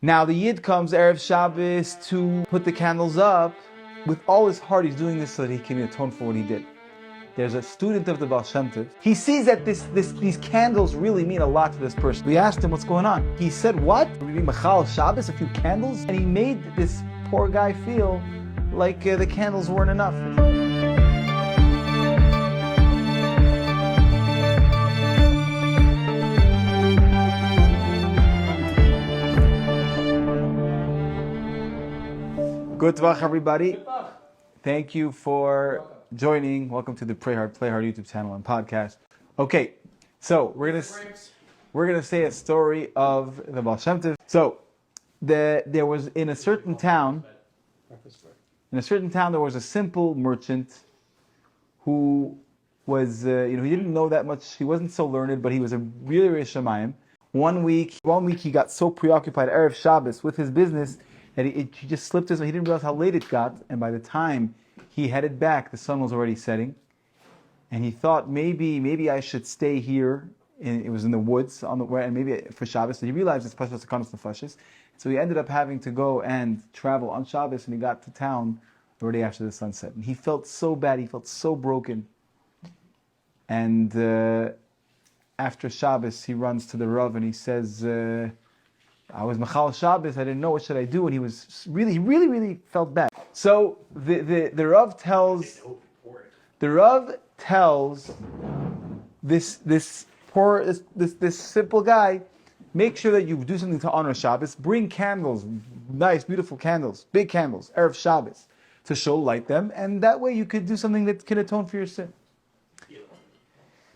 Now the Yid comes Erev Shabbos to put the candles up. With all his heart, he's doing this so that he can atone for what he did. There's a student of the Baal Shem Tov. He sees that these candles really mean a lot to this person. We asked him what's going on. He said, what? We mean Machal Shabbos, a few candles? And he made this poor guy feel like the candles weren't enough. Good Tvach, everybody. Thank you for joining. Welcome to the Pray Hard, Play Hard YouTube channel and podcast. Okay, so we're gonna say a story of the Baal Shem Tov. So there was in a certain town there was a simple merchant who was he didn't know that much. He wasn't so learned, but he was a really Shamayim. One week he got so preoccupied Erev Shabbos with his business that he just slipped his. He didn't realize how late it got, and by the time he headed back, the sun was already setting, and he thought maybe I should stay here. It was in the woods and maybe for Shabbos. So he realized it's Pashas Sekanos Nefashos. So he ended up having to go and travel on Shabbos, and he got to town already after the sunset. And he felt so bad. He felt so broken. And after Shabbos, he runs to the Rav and he says, I was Machal Shabbos, I didn't know, what should I do? And he was really felt bad. So the Rav tells this simple guy, make sure that you do something to honor Shabbos. Bring candles, nice, beautiful candles, big candles, Erev Shabbos, to show light them, and that way you could do something that can atone for your sin.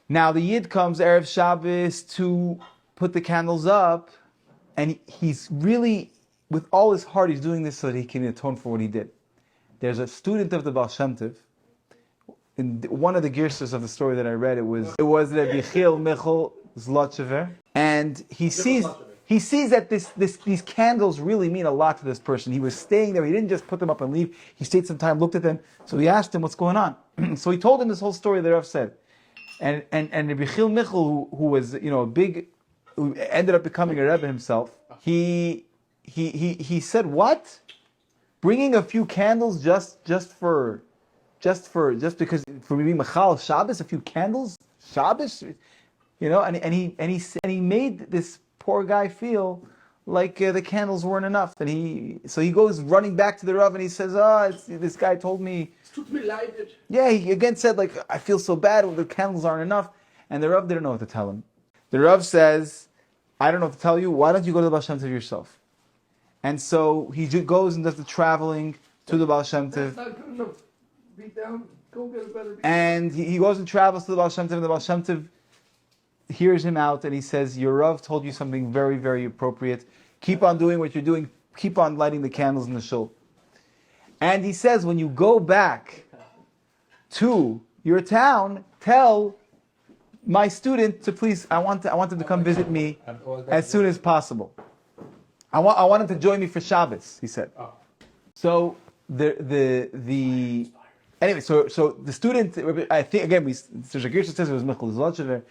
Now the Yid comes Erev Shabbos to put the candles up, and he's really, with all his heart, he's doing this so that he can atone for what he did. There's a student of the Baal Shem Tov. In one of the girsas of the story that I read, it was Rabbi Chil Michal Zlotchever, and he sees that these candles really mean a lot to this person. He was staying there. He didn't just put them up and leave. He stayed some time, looked at them. So he asked him what's going on. So he told him this whole story that Rav said, and Rabbi Chil Michal, who was who ended up becoming a Rebbe himself, he said, what? Bringing a few candles just because for me Machal Shabbos, a few candles Shabbos, and he made this poor guy feel like the candles weren't enough, and he goes running back to the Rav and he says, this guy told me. Yeah, he again said, like, I feel so bad, the candles aren't enough, and the Rav didn't know what to tell him. The Rav says, I don't know what to tell you. Why don't you go to the Baal Shem Tov yourself? And so he goes and does the traveling to the Baal Shem Tov. That's not good enough. Beat down. Go get a better. And he goes and travels to the Baal Shem Tov, and the Baal Shem Tov hears him out, and he says, your Rav told you something very, very appropriate. Keep on doing what you're doing. Keep on lighting the candles in the shul. And he says, when you go back to your town, tell my student to please, I want him to come visit me as soon as possible. I want him to join me for Shabbos, he said. So anyway, so the student, I think again, there's a Gershon says it was Michal Zlotchever.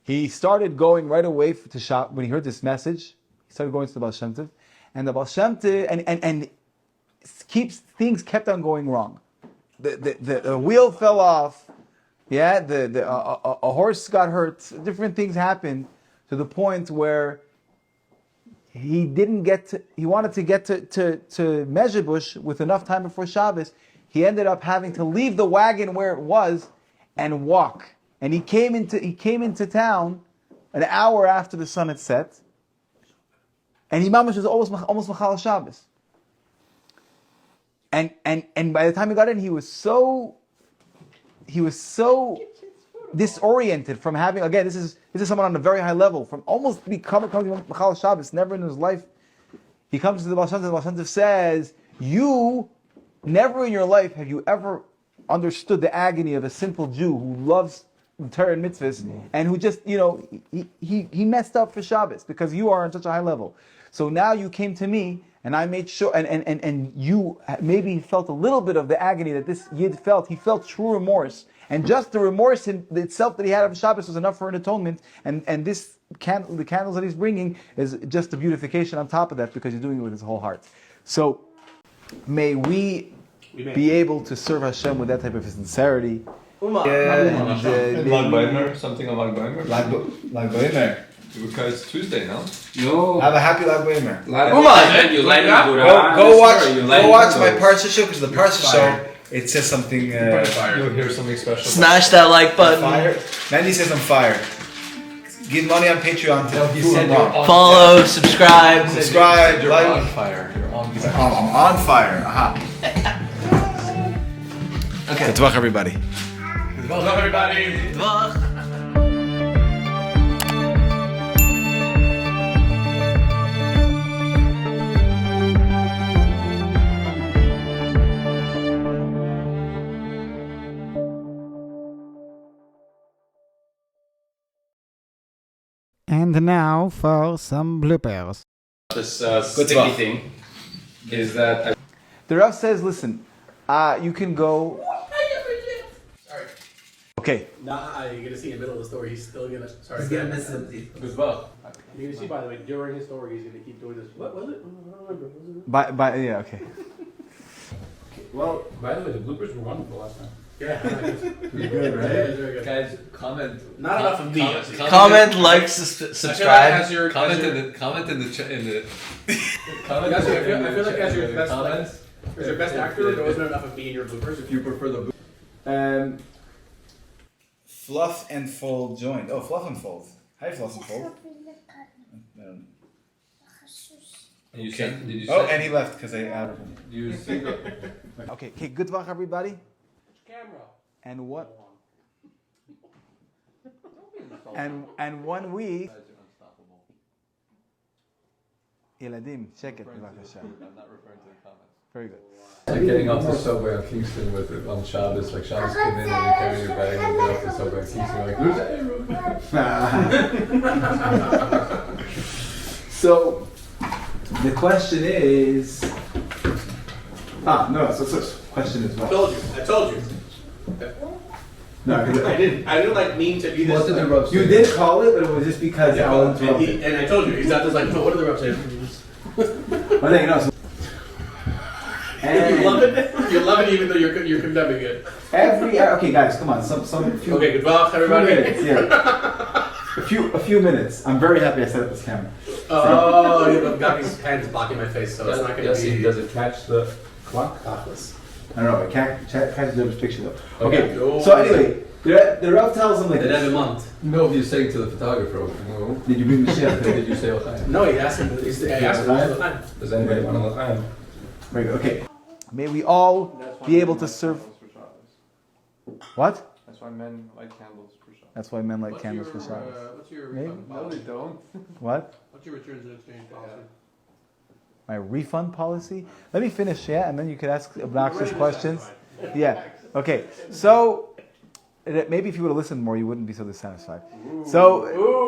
He started going right away to shop when he heard this message. He started going to the Baal Shem Tov, and the Baal Shem Tov and things kept on going wrong. The wheel fell off. Yeah, a horse got hurt. Different things happened to the point where he wanted to get to Mezhebush with enough time before Shabbos. He ended up having to leave the wagon where it was and walk. And he came into town an hour after the sun had set. And he mamash was almost Machal Shabbos. And by the time he got in, he was so disoriented from having, again, this is someone on a very high level, from almost becoming Machal Shabbos, never in his life. He comes to the Baal Shem Tov, the Baal Shem Tov says, you, never in your life have you ever understood the agony of a simple Jew who loves Torah and mitzvahs, and who just, he messed up for Shabbos, because you are on such a high level. So now you came to me, and I made sure, and you maybe felt a little bit of the agony that this Yid felt. He felt true remorse, and just the remorse in itself that he had of Shabbos was enough for an atonement. And this candle, the candles that he's bringing, is just a beautification on top of that because he's doing it with his whole heart. So may we be able to serve Hashem with that type of sincerity. Lag Baimer, something on Lag Baimer? Lag Baimer. Because it's Tuesday, no? No. Have a happy Lag Baimer. Go watch my Parsha show, because the Parsha show, it says something. You'll hear something special. Smash that like button. Fire. Mandy says I'm fired. Give money on Patreon to prove I'm wrong. Follow, subscribe. Subscribe, You're like. on fire. You're on fire. Oh, I'm on fire. Aha. Okay. Good luck, everybody. Welcome, everybody. Dvach. And now for some bloopers. This sticky thing is that The Rav says, listen, you can go. Sorry. Okay. Nah, you're gonna see in the middle of the story, he's still gonna. Sorry. He's gonna miss it. You're gonna see, by the way, during his story, he's gonna keep doing this. What was it? I don't remember. Yeah, okay. Well, by the way, the bloopers were wonderful last time. Yeah. good, right? Very good. Guys, comment. Not enough of me. Comment, like, subscribe. Comment in the comment. Guys, I feel like as your best comments. As your best actor, there wasn't enough of me in your bloopers. If you prefer the Fluff and fold joined. Oh, fluff and fold. Hi, fluff and fold. And you said, did you Oh, say? and he left because I added him. You single. Okay, good luck, everybody. Camera. And what? And 1 week. Eladim, check it. I'm not referring to the comments. Very good. It's like getting off the subway on Kingston on Shabbos. Like Shabbos came in and you carry your bag and you get off the subway on Kingston. You're like, So, the question is. No, so question is I what? told you. No, I didn't like mean to be this. what did the Rav say? you did call it, but it was just because Alan interrupted. And I told you, he's not just like, what are the reps saying? But then, so You love it. You love it even though you're condemning it. okay, guys, come on. Some few, Okay, good luck, everybody. few minutes, yeah. a few minutes. I'm very happy I set up this camera. Oh, Gabi's hands blocking my face, so it's not going to be. Does it catch the clock? Topless. I don't know. I can't the picture though. Okay. So anyway, the Rav tells him like Did this. every month. No, you're saying to the photographer. No. Did you bring the chef? Did you say L'chaim? No, he asked him. I asked him all the time. Does anybody want a L'chaim? Very good. Okay. May we all be able to serve. What? That's why men light candles for Shabbos. That's why men light candles for Shabbos. What's your Maybe? refund No, policy? they don't. What? What's your returns and exchange policy? My refund policy? Let me finish, yeah, and then you can ask obnoxious questions. Yeah. Okay. So maybe if you would have listened more, you wouldn't be so dissatisfied. So.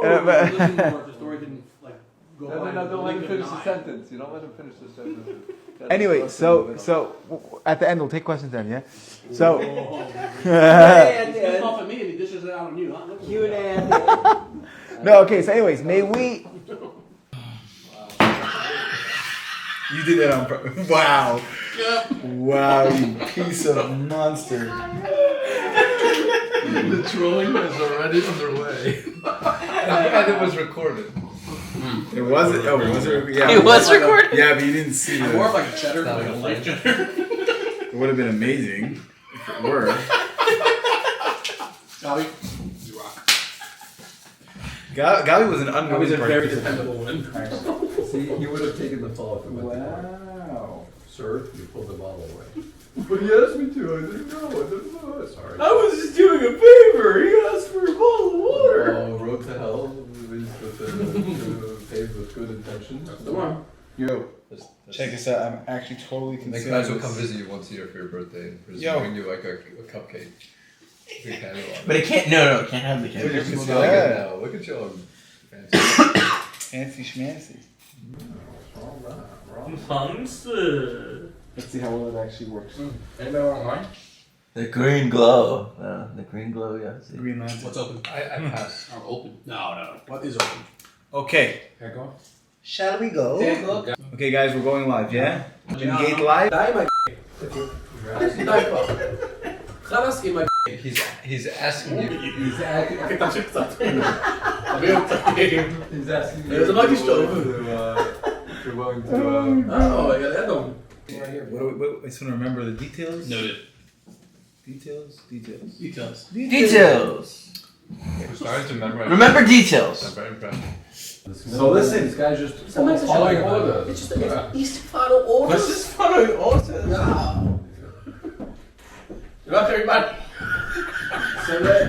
Listen more if the story didn't like go by. Don't let him finish the sentence. You don't let him finish the sentence. Anyway, so at the end we'll take questions then, yeah. So. He's off at me and he dishes it out on you. Q&A. No. Okay. So, anyways, may we. You did that on purpose. Wow. Wow, you piece of monster. The trolling was already underway. and it was recorded. It wasn't. Oh, was it? Yeah. It was recorded? Yeah, but you didn't see the. More of like a cheddar, like a light cheddar. It would have been amazing if it were. Gabi, you rock. Gabi was an Gabi's unwilling a very participant. dependable one. See, he would have taken the fall if it went to Wow. Sir, you pulled the bottle away. But he asked me to. I didn't know. Sorry. I was just doing a favor. He asked for a bottle of water. Oh, road to hell is paved with good intentions. That's the one. Yo, check this out. I'm actually totally The considering guys will this. come visit you once a year for your birthday and Yo. bring you like a cupcake. Big candle on But it. it can't. No, it can't have the Look camera. at People this don't get guy. now. Look at you all fancy. Fancy schmancy. All right. Monster. Let's see how well it actually works. Anybody want mine? The green glow. The green glow, yeah. See. Green lantern. What's open? I pass. I'm open. No. What is open? Okay. Here, go. Shall we go? Look. Okay, guys, we're going live, yeah? Gate live? די עם די כבר. חלאס עם He's asking you. He's asking. אוקיי, תמשיך קצת. תביא קצת גאים. He's asking זה מרגיש טוב. If you're willing to. רגע, אדום. I just want to remember the details. Noted. Details. Details. Details. We're starting to memorize. Remember details. I'm very impressed. So listen, This guy's just Sometimes it's following just- orders. It's just it's final orders. Let's just following orders. No. Not everybody. So that.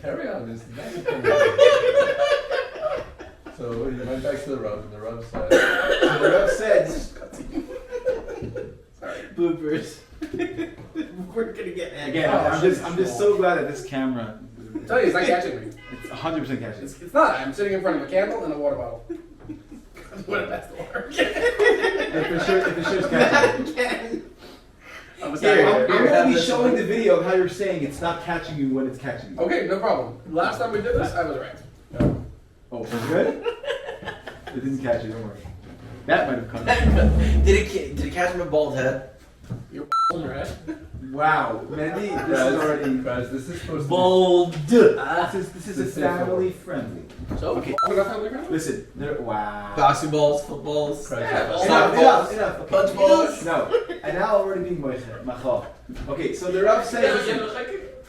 Carry on. This So he went back to the rub, and the rub said. the ref said, Sorry. Bloopers. We're gonna get again, I'm just so glad that this camera, I'm telling you, it's not catching me. it's 100% catching. It's not. I'm sitting in front of a candle and a water bottle. What if that's the water? If it sure it's catching. I'm Here, I'm sorry. going to be showing the video of how you're saying it's not catching you when it's catching you. Okay, no problem. Last time we did this, I was right. Oh, good? It didn't catch you, don't worry. That might have come. Did it catch my bald head? Your on your head. Wow, Mandy, this is already. Guys, this is supposed to Bald. This is a family friendly. So, Okay. we're not family friendly? Listen, wow. Basketballs, footballs. Enough. Punch balls. No, and now already being machal. Okay, so the Rav says, listen,